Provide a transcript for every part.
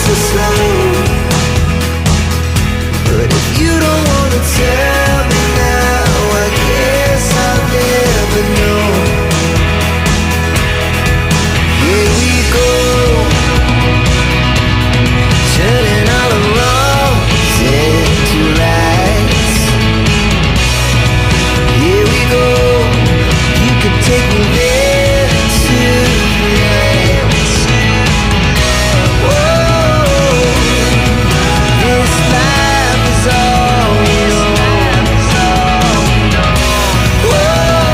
so slow. But if you don't wanna tell me now, I guess I'll never know. Here we go, turning all the wrongs into rights. Here we go, you can take me there tonight. Whoa, this life is all we know. Whoa,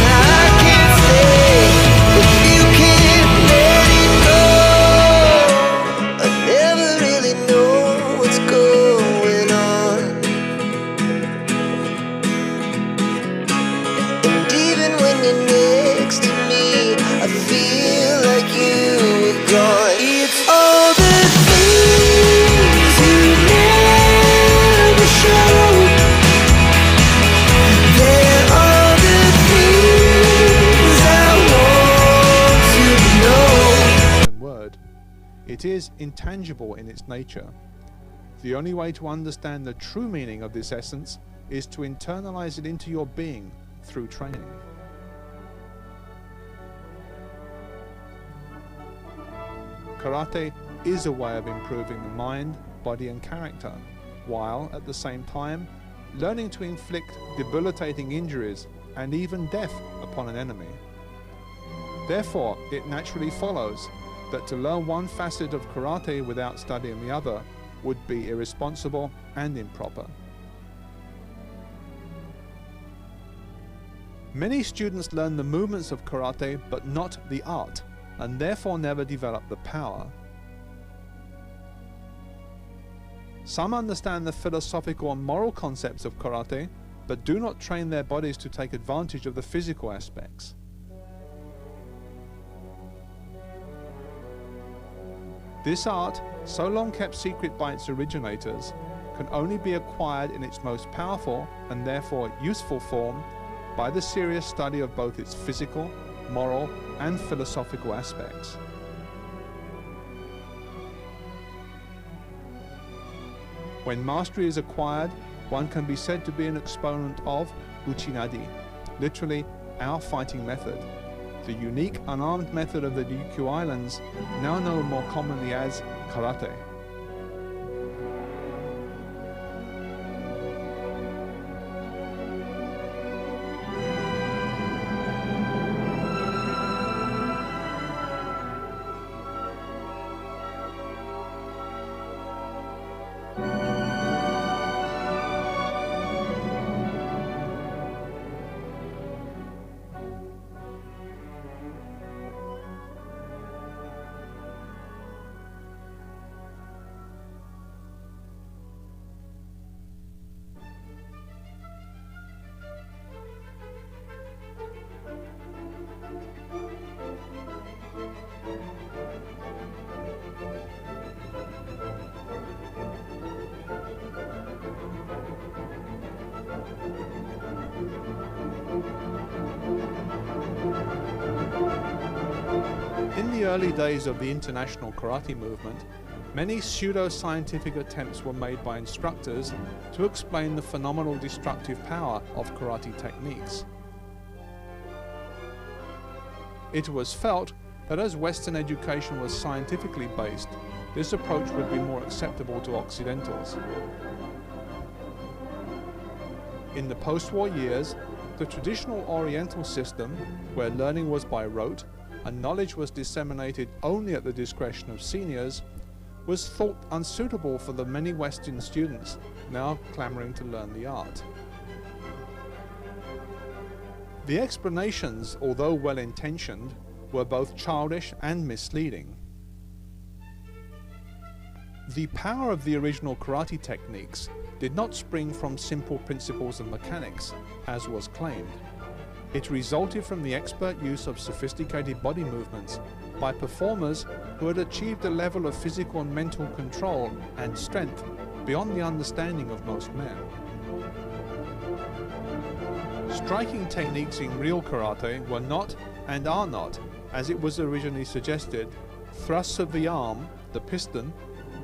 I can't stay if you can't let it go. I never really know what's going on, and even when you're next to me, I feel like you were gone. It's all the things you never show. They're all the things I want to know. Word. It is intangible in its nature. The only way to understand the true meaning of this essence is to internalize it into your being through training. Karate is a way of improving the mind, body and character, while at the same time learning to inflict debilitating injuries and even death upon an enemy. Therefore, it naturally follows that to learn one facet of karate without studying the other would be irresponsible and improper. Many students learn the movements of karate but not the art, and therefore never develop the power. Some understand the philosophical and moral concepts of karate, but do not train their bodies to take advantage of the physical aspects. This art, so long kept secret by its originators, can only be acquired in its most powerful and therefore useful form by the serious study of both its physical, moral and philosophical aspects. When mastery is acquired, one can be said to be an exponent of Uchinadi, literally our fighting method, the unique unarmed method of the Ryukyu Islands, now known more commonly as karate. In the early days of the international karate movement, many pseudo-scientific attempts were made by instructors to explain the phenomenal destructive power of karate techniques. It was felt that as Western education was scientifically based, this approach would be more acceptable to Occidentals. In the post-war years, the traditional Oriental system, where learning was by rote and knowledge was disseminated only at the discretion of seniors, was thought unsuitable for the many Western students now clamoring to learn the art. The explanations, although well-intentioned, were both childish and misleading. The power of the original karate techniques did not spring from simple principles of mechanics, as was claimed. It resulted from the expert use of sophisticated body movements by performers who had achieved a level of physical and mental control and strength beyond the understanding of most men. Striking techniques in real karate were not, and are not, as it was originally suggested, thrusts of the arm the piston,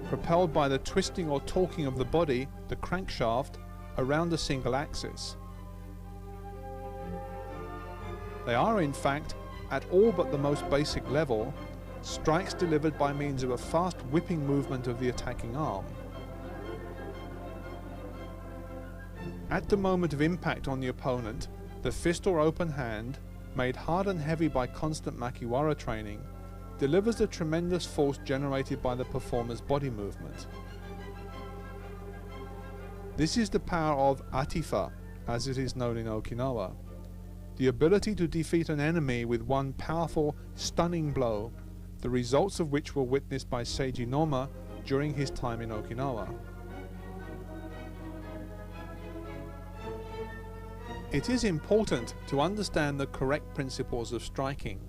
propelled by the twisting or torquing of the body, the crankshaft, around a single axis. They are, in fact, at all but the most basic level, strikes delivered by means of a fast whipping movement of the attacking arm. At the moment of impact on the opponent, the fist or open hand, made hard and heavy by constant makiwara training, delivers the tremendous force generated by the performer's body movement. This is the power of atifa, as it is known in Okinawa, the ability to defeat an enemy with one powerful, stunning blow, the results of which were witnessed by Seiji Noma during his time in Okinawa. It is important to understand the correct principles of striking,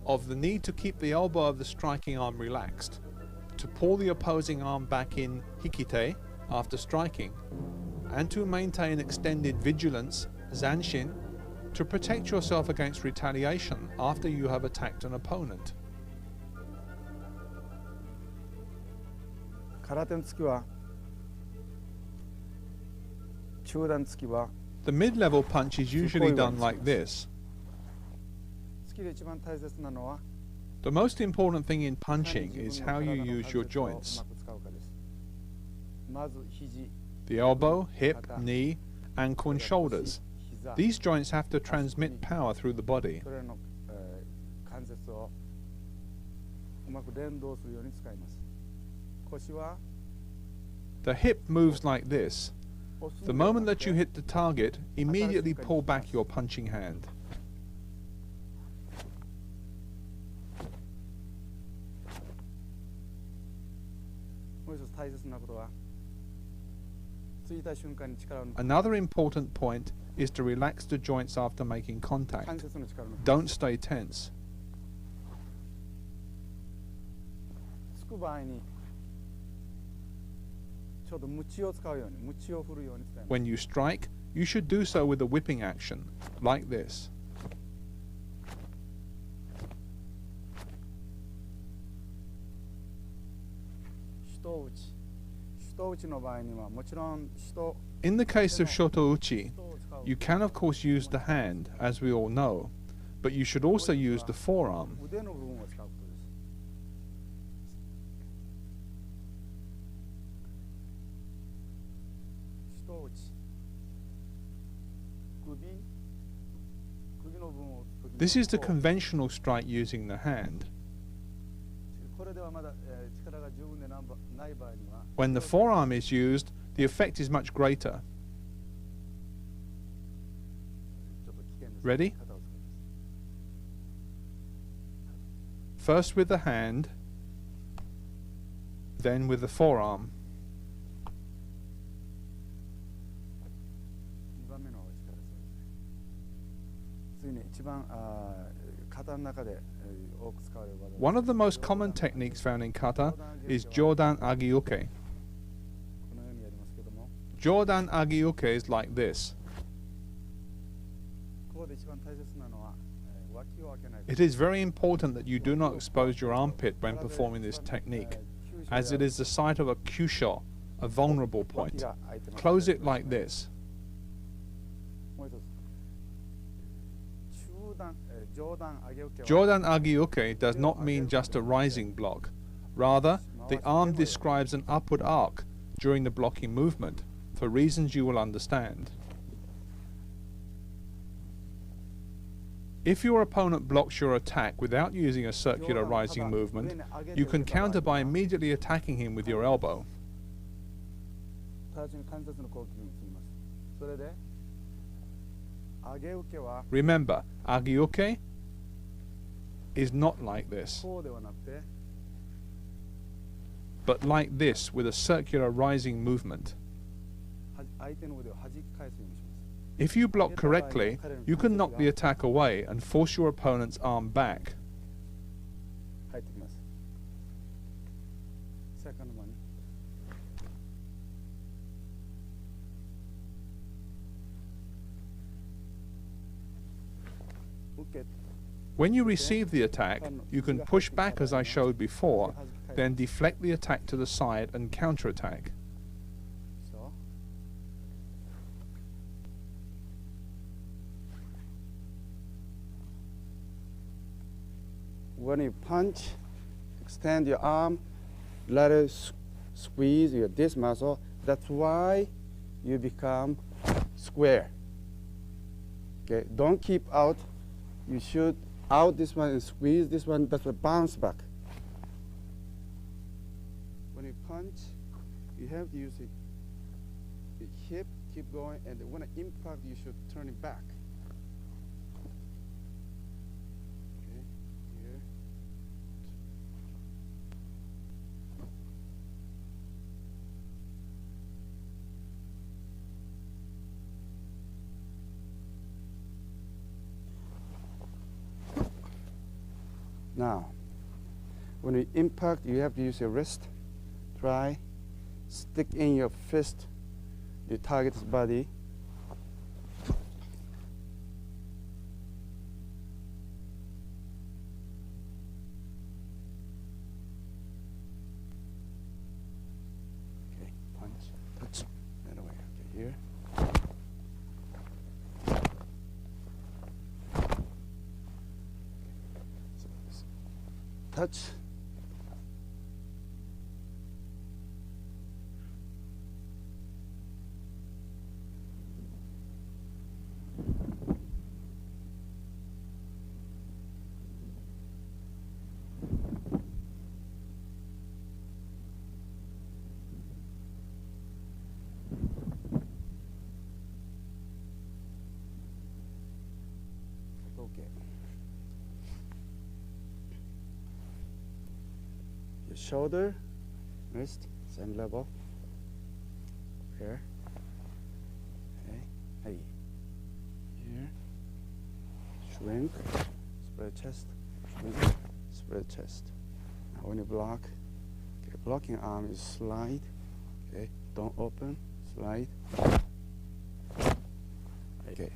of the need to keep the elbow of the striking arm relaxed, to pull the opposing arm back in hikite after striking, and to maintain extended vigilance, zanshin, to protect yourself against retaliation after you have attacked an opponent. 空手の突きは中段突きは The mid-level punch is usually done like this. 突きで一番大切なのは The most important thing in punching is how you use your joints. うまく使うかです。まず肘、 The elbow, hip, knee, ankle and shoulders. 膝、 These joints have to transmit power through the body. それの、関節をうまく連動するように使います。腰は The hip moves like this. 押すん The では moment な that く you て hit the target, immediately pull back your punching hand. もう一つ大切なことはついた瞬間に力を抜く Another important point is to relax the joints after making 関 contact. 節の力を抜く Don't stay tense. つく場合にちょうどムチを使うようにムチを振るように使います。 When you strike, you should do so with a whipping action, like this. 人打ち人打ちの場合にはもちろん人 In the case of shotouchi, 人を使う you can of course use the hand, as we all know, but you should also use the forearm. 腕の部分を使うことです。人打ち首の部分を打つ時 This is the こう conventional strike using the hand. これではまだ、力が十分でない場合には When the forearm is used, the effect is much greater. ちょっと危険です。 Ready? 肩を使います。 First with the hand, then with the forearm. 2番目の力ですね。次に一番肩の中で、多く使われる技です。 One of the most common techniques found in kata is Jodan Agiuke. このようにやりますけども、 Jodan Agiuke is like this. ここで一番大切なのは、脇を開けないこと。 It is very important that you do not expose your armpit when performing this technique, as it is the site of a kyusho, a vulnerable 脇 point. が開いてます。 Close it like this. もう一つ。上段上げ受けは Jodan Agiuke does not mean just a rising block. Rather, the arm describes an upward arc during the blocking movement, for reasons you will understand. If your opponent blocks your attack without using a circular rising movement, you can counter by immediately attacking him with your elbow. 直ちに関節の攻撃に移ります。それで上げ受けは Remember, Agiuke is not like this, こうではなくて but like this with a circular rising movement. 相手の腕を弾き返すようにします。 If you block correctly, you can knock the attack away and force your opponent's arm back. 入ってきます。セカンドマンに 受け When you receive the attack, you can push back as I showed before, Then deflect the attack to the side and counterattack. So when you punch, extend your arm, let it squeeze this muscle. That's why you become square. Okay, don't keep out. You should out this one and squeeze this one. That's a bounce back. When you punch, you have to use the hip, keep going, and when it impact, you should turn it back. Okay, here. Now, when you impact, you have to use your wrist. Try, stick in your fist, the target's body. Okay, punch, touch, that way. Okay, here. So this touch. Okay. Your shoulder, wrist, same level. Here. Okay. Hey. Here. Shrink. Spread chest. Shrink. Spread chest. Now when you block, okay, blocking arm is slide. Okay. Don't open. Slide. Okay.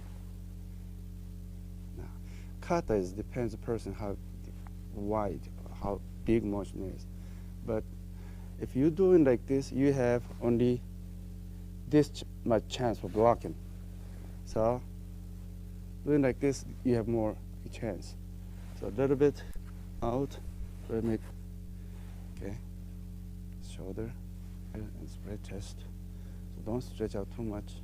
Now, kata is depends the person how wide, how big motion is. But if you're doing like this, you have only this much chance for blocking. So doing like this, you have more chance. So a little bit out, so make okay, shoulder and spread chest. So don't stretch out too much.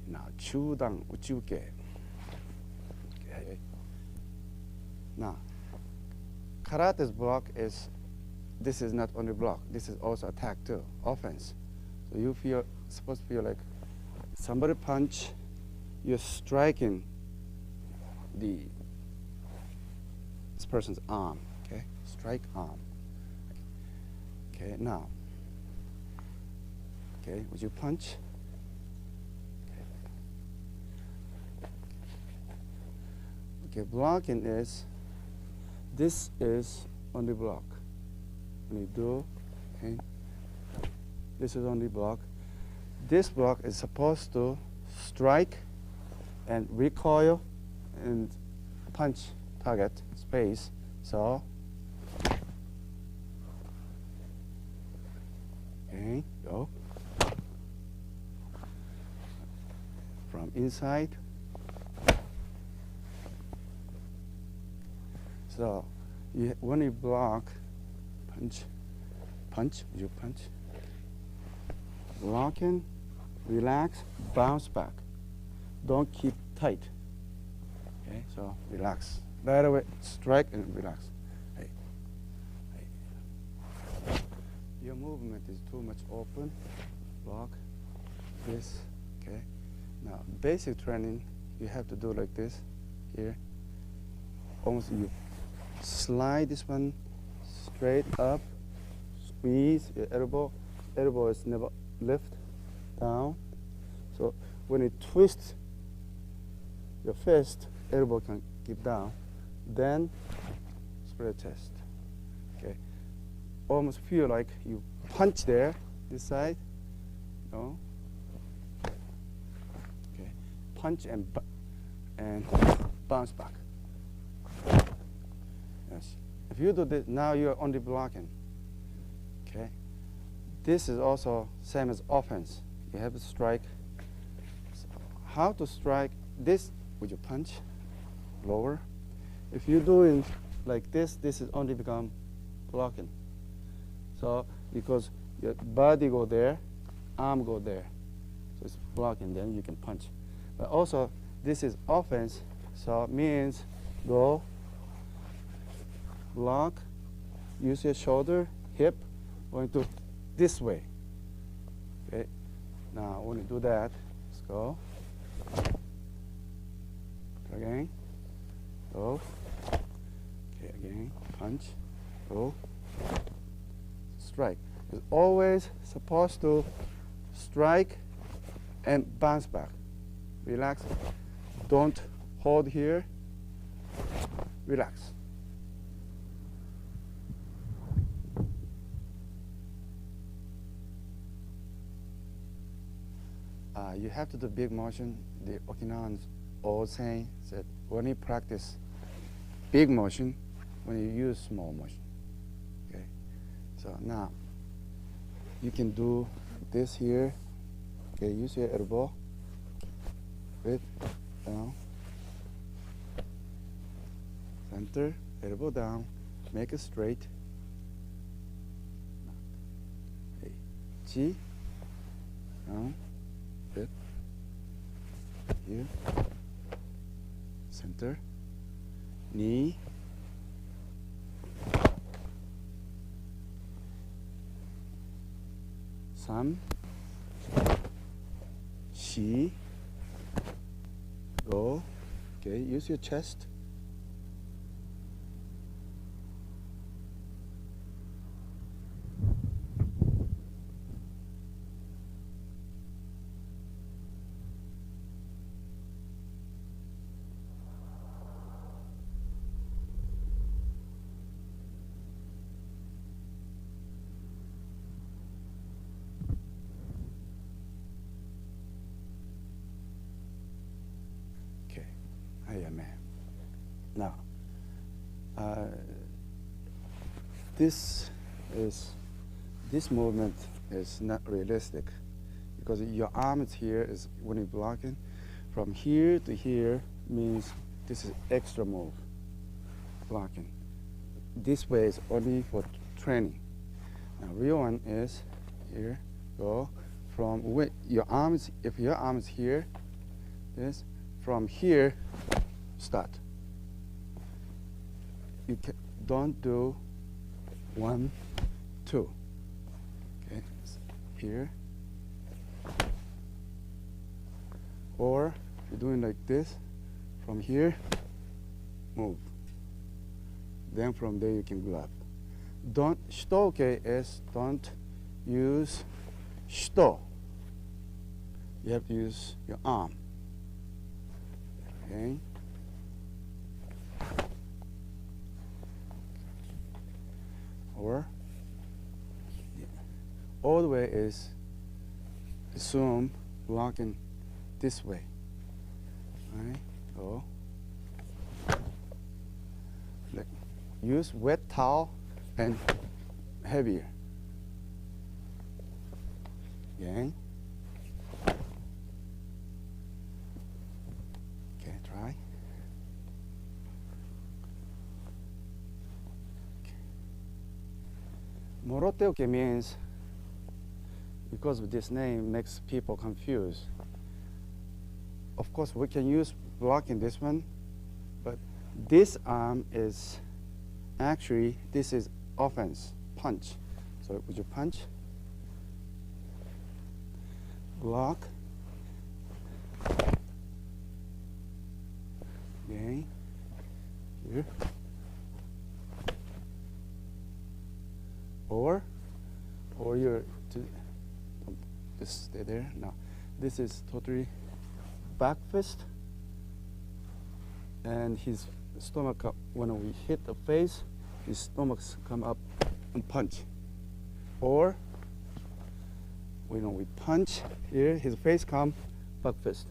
Now, chudan uchiuke. Okay. Now, karate's block is, this is not only block, this is also attack too, offense. So you feel, supposed to feel like somebody punch, you're striking this person's arm, okay? Strike arm. Okay, now, okay, would you punch? Okay, blocking is, this is only block. When you do, okay, this is only block. This block is supposed to strike and recoil and punch target space. So, okay, go. From inside. So, when you block, punch, you punch. Blocking, relax, bounce back. Don't keep tight. Okay, so relax. Right away, strike and relax. Hey. Hey. Your movement is too much open. Block, this, okay. Now, basic training, you have to do like this, here. Almost you slide this one straight up, squeeze your elbow. Elbow is never lift, down. So when you twist your fist, elbow can keep down. Then spread chest. Okay. Almost feel like you punch there, this side. No. Okay. Punch and bounce back. If you do this, now you're only blocking. Okay. This is also same as offense. You have to strike. So how to strike this? Would you punch lower? If you're doing like this is only become blocking. So because your body go there, arm go there, so it's blocking. Then you can punch. But also this is offense, so it means go, block, use your shoulder, hip, going to this way. Okay. Now when you do that, let's go. Again, go. Okay, again, punch, go, strike. It's always supposed to strike and bounce back. Relax. Don't hold here. Relax. You have to do big motion. The Okinawans all saying that when you practice big motion, when you use small motion. Okay. So now you can do this here. Okay, use your elbow. With down. Center, elbow down, make it straight. Hey. Chi. Down. Good. Here. Center. Knee. Sam. Shi. Go. Okay, use your chest. Now, this movement is not realistic because your arm is here. Is when you're blocking, from here to here means this is extra move. Blocking. This way is only for training. Now, real one is here. Go from your arms. If your arm is here, this from here. Start. You don't do 1, 2. Okay, here. Or you're doing like this. From here, move. Then from there you can grab. Don't shito, okay, is don't use shito. You have to use your arm. Okay. Or all the way is assume blocking this way. All right, go. Use wet towel and heavier. Okay. Okay, try. Moroteuke means, because of this name makes people confused. Of course, we can use blocking this one, but this arm is actually, this is offense, punch. So would you punch? Block. Okay. Here. Or you're just stay there. Now, this is totally back fist, and his stomach up. When we hit the face, his stomachs come up and punch. Or when we punch here, his face come back fist.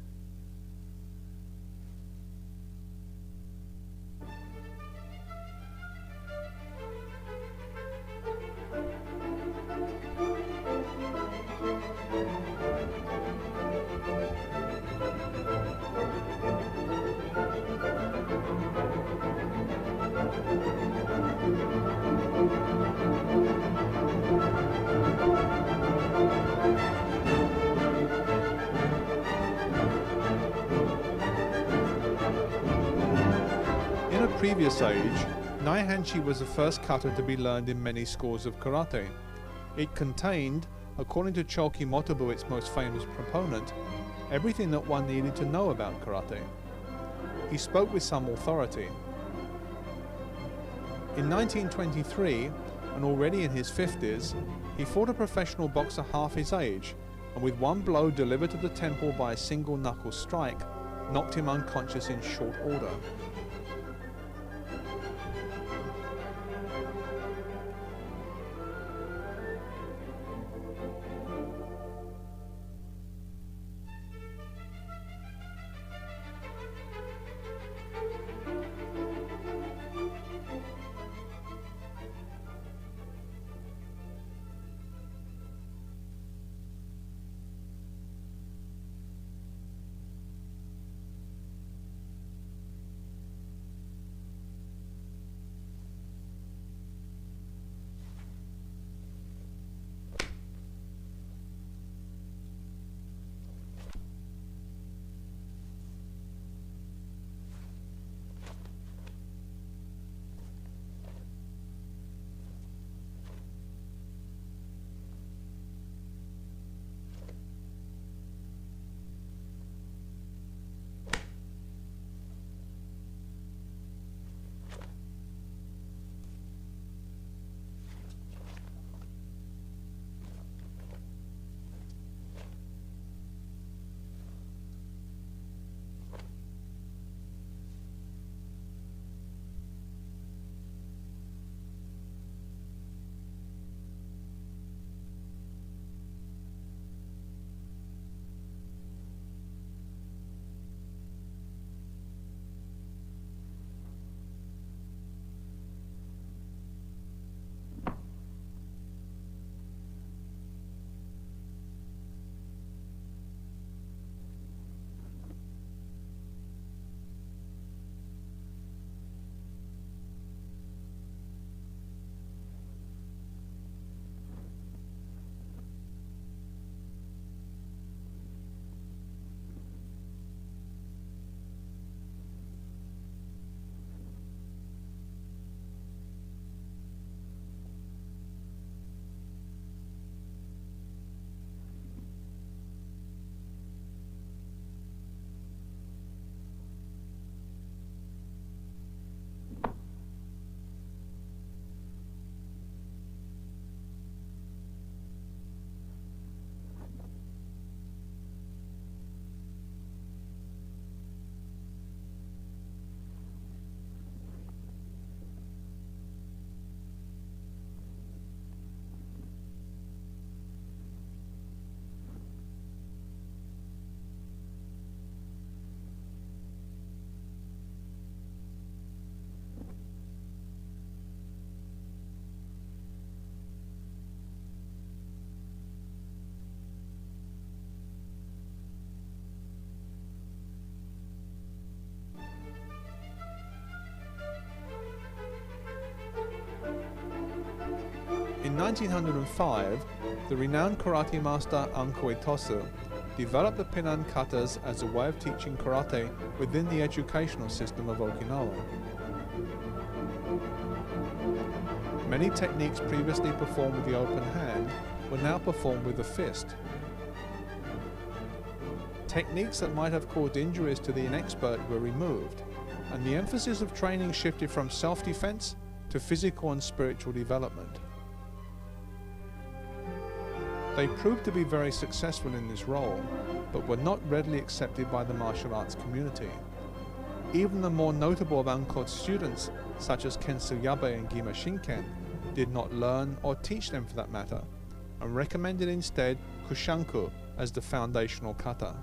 previous age, Naihanchi was the first kata to be learned in many schools of karate. It contained, according to Choki Motobu, its most famous proponent, everything that one needed to know about karate. He spoke with some authority. In 1923, and already in his 50s, he fought a professional boxer half his age, and with one blow delivered to the temple by a single knuckle strike, knocked him unconscious in short order. In 1905, the renowned karate master Anko Itosu developed the Pinan katas as a way of teaching karate within the educational system of Okinawa. Many techniques previously performed with the open hand were now performed with the fist. Techniques that might have caused injuries to the inexpert were removed, and the emphasis of training shifted from self-defense to physical and spiritual development. They proved to be very successful in this role, but were not readily accepted by the martial arts community. Even the more notable of Anko's students, such as Ken Tsuyabe and Gima Shinken, did not learn or teach them for that matter, and recommended instead Kushanku as the foundational kata.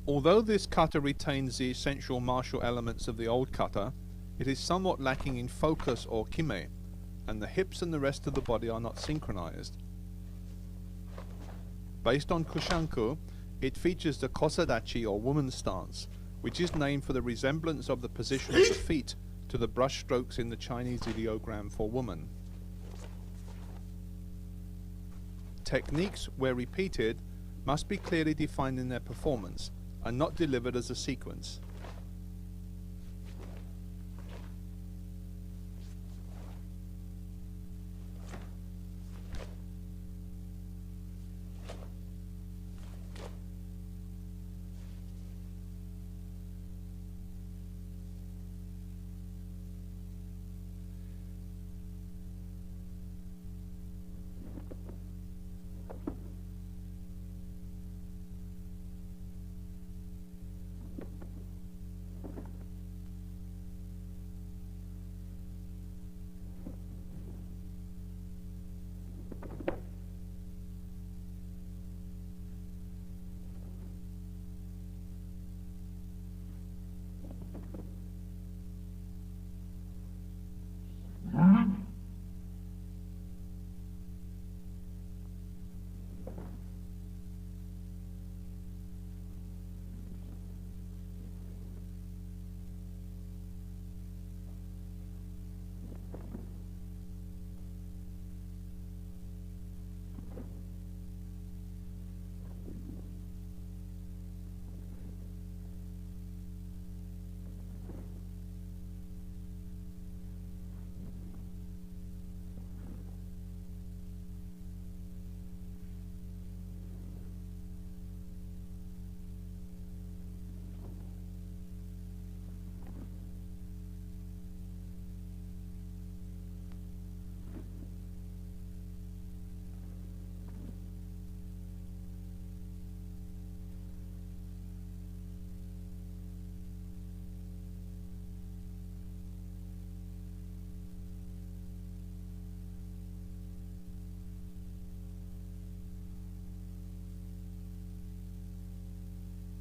Although this kata retains the essential martial elements of the old kata, it is somewhat lacking in focus or kime, and the hips and the rest of the body are not synchronized. Based on Kushanku, it features the kosadachi or woman stance, which is named for the resemblance of the position of the feet to the brush strokes in the Chinese ideogram for woman. Techniques, where repeated, must be clearly defined in their performance and not delivered as a sequence.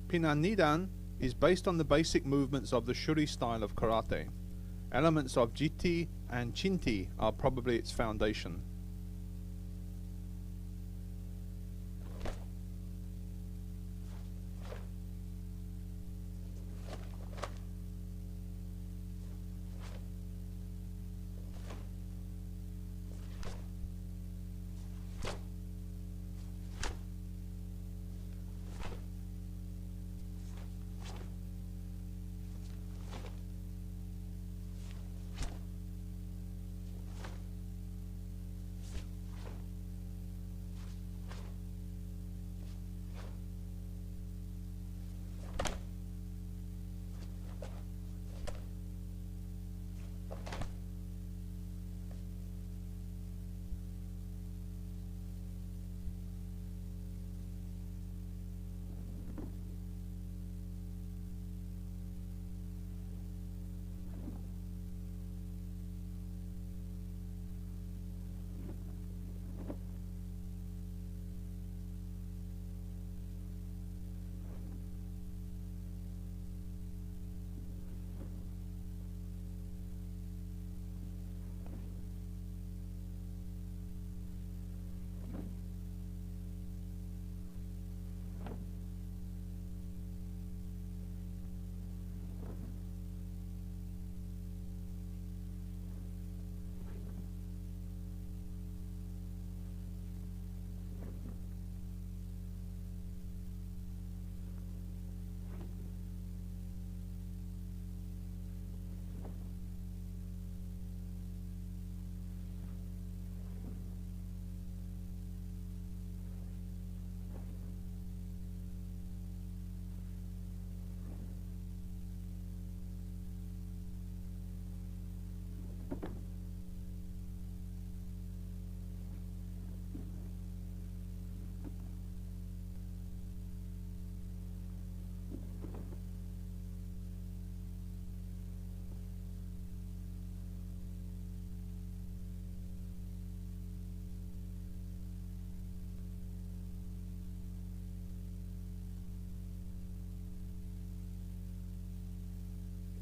Pinan Nidan is based on the basic movements of the Shuri style of karate. Elements of Jitti and Chinti are probably its foundation.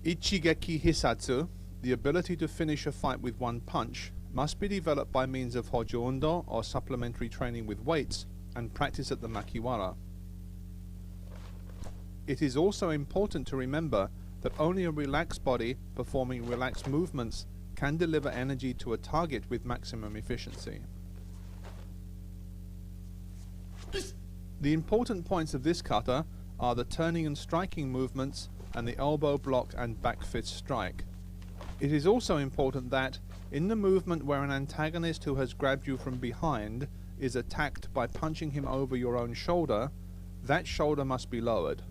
Ichigeki Hisatsu, the ability to finish a fight with one punch, must be developed by means of Hojo Undo or supplementary training with weights and practice at the Makiwara. It is also important to remember that only a relaxed body performing relaxed movements can deliver energy to a target with maximum efficiency. The important points of this kata are the turning and striking movements and the elbow block and back fist strike. It is also important that, in the movement where an antagonist who has grabbed you from behind is attacked by punching him over your own shoulder, that shoulder must be lowered.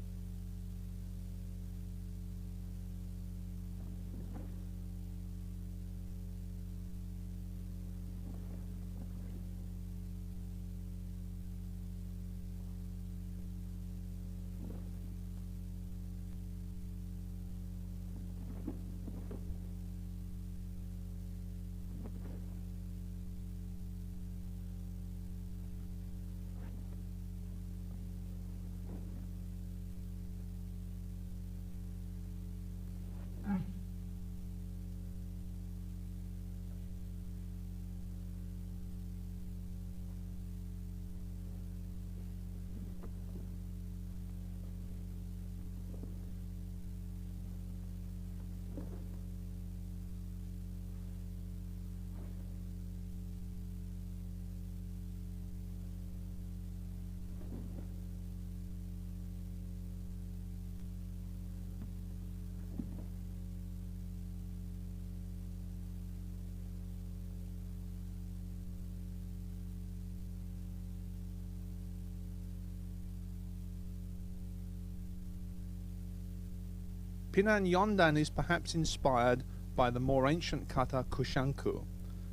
Pinan Yondan is perhaps inspired by the more ancient kata Kushanku,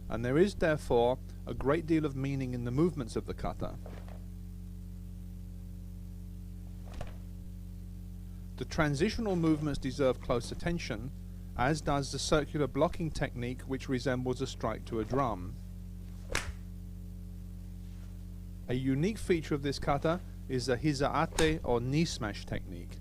and there is therefore a great deal of meaning in the movements of the kata. The transitional movements deserve close attention, as does the circular blocking technique, which resembles a strike to a drum. A unique feature of this kata is the hizaate or knee smash technique.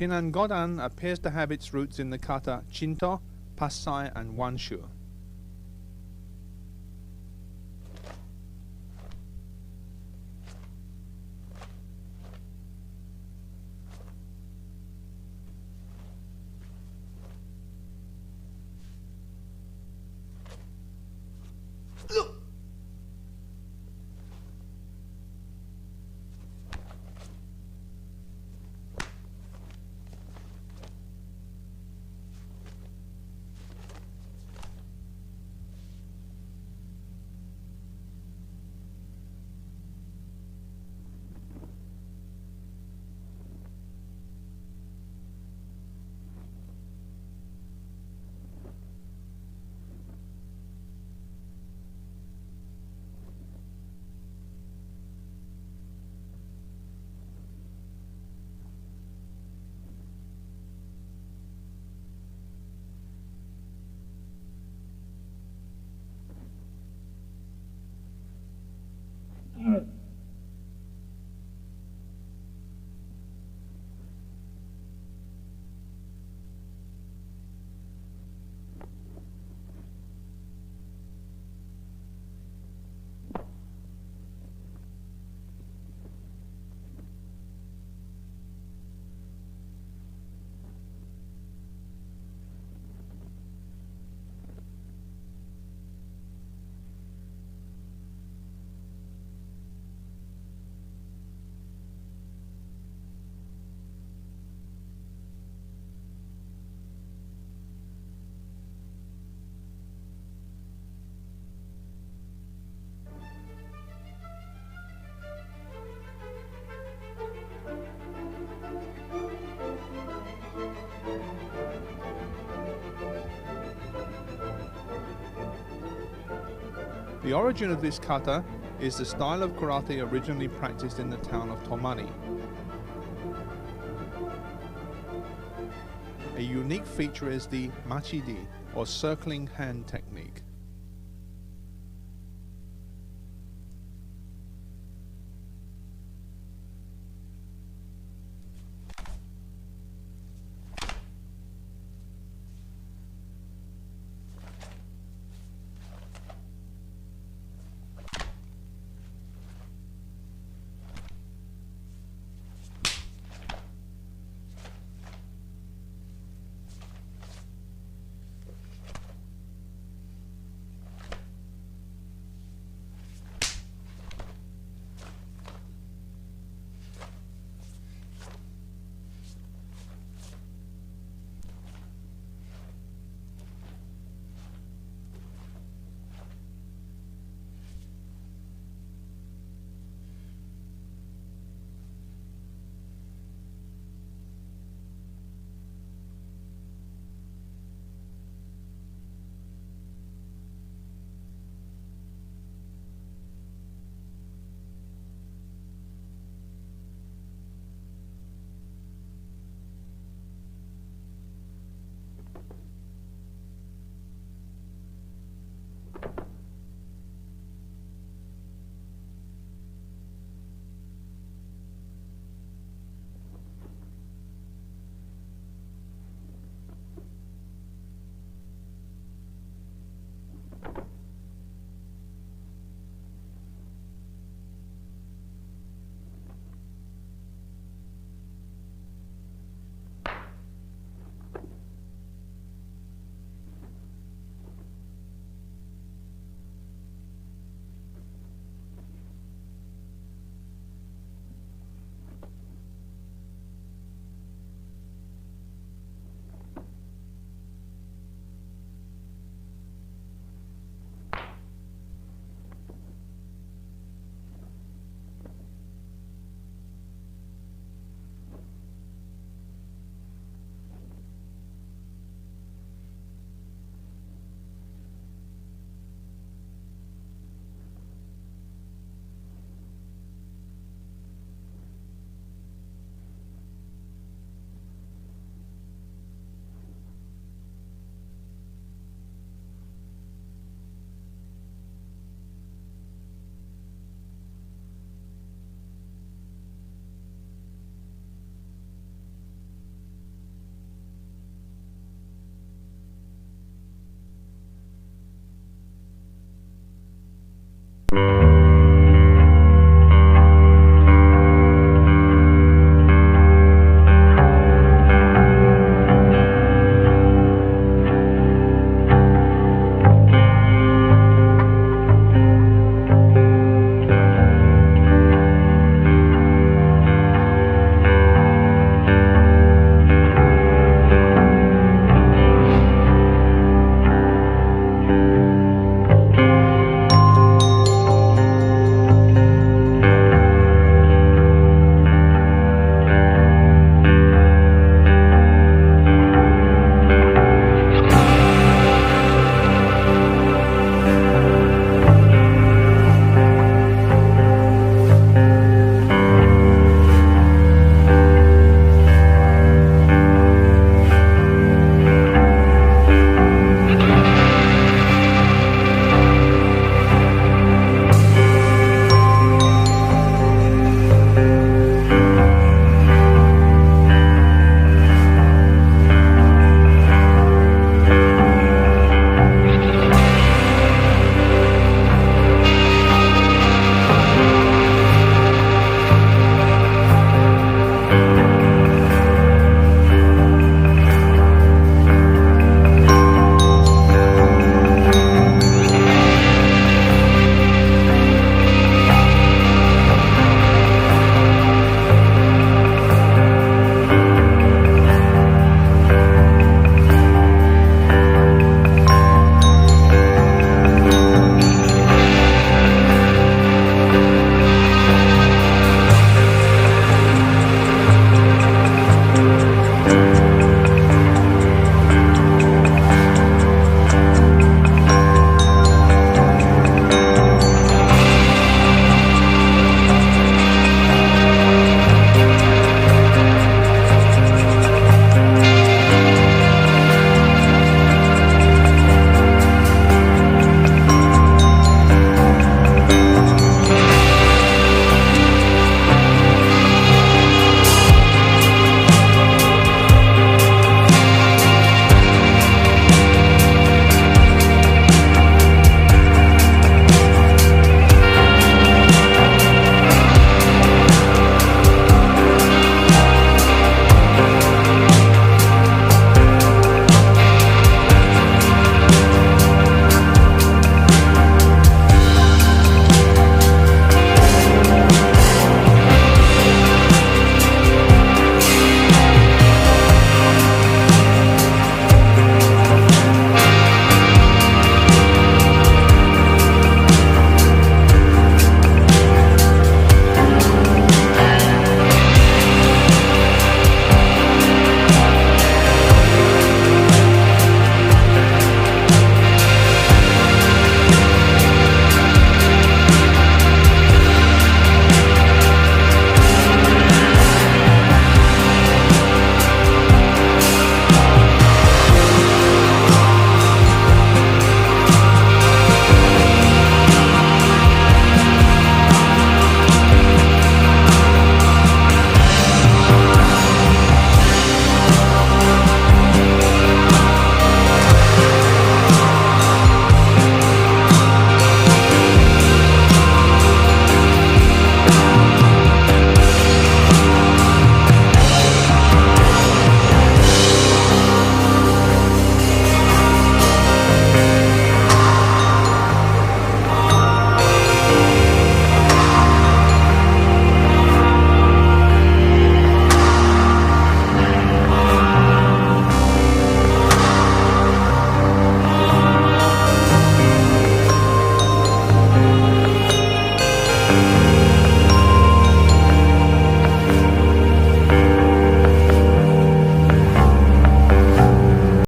Pinangodan appears to have its roots in the kata Shinto, Passai and Wanshu. The origin of this kata is the style of karate originally practiced in the town of Tomari. A unique feature is the machidi, or circling hand technique.